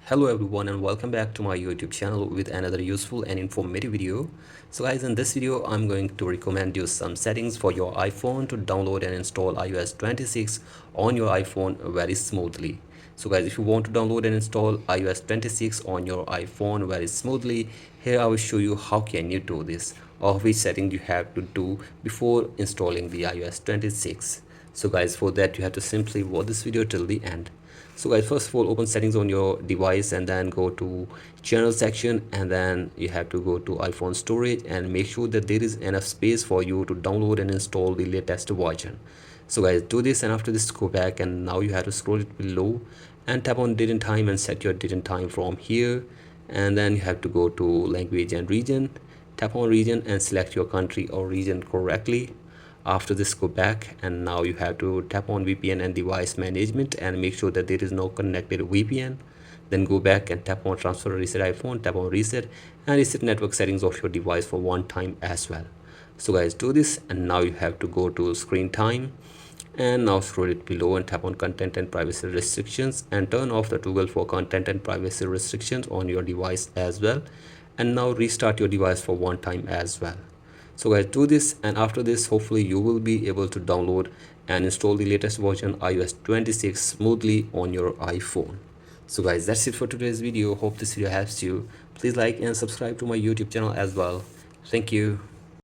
Hello everyone and welcome back to my YouTube channel with another useful and informative video. So guys, in this video I'm going to recommend you some settings for your iPhone to download and install iOS 26 on your iPhone very smoothly. So guys, if you want to download and install iOS 26 on your iPhone very smoothly, here I will show you how can you do this, or which setting you have to do before installing the iOS 26. So guys, for that you have to simply watch this video till the end. So guys, first of all, open settings on your device and then go to general section, and then you have to go to iPhone storage and make sure that there is enough space for you to download and install the latest version. So guys, do this, and after this go back, and now you have to scroll it below and tap on date and time and set your date and time from here. And then you have to go to language and region, tap on region and select your country or region correctly. After this go back, and now you have to tap on VPN and device management and make sure that there is no connected VPN. Then go back and tap on transfer or reset iPhone, tap on reset and reset network settings of your device for one time as well. So guys, do this, and now you have to go to screen time and now scroll it below and tap on content and privacy restrictions and turn off the toggle for content and privacy restrictions on your device as well. And now restart your device for one time as well. So guys, do this, and after this hopefully you will be able to download and install the latest version iOS 26 smoothly on your iPhone. So guys, that's it for today's video. Hope this video helps you. Please like and subscribe to my YouTube channel as well. Thank you.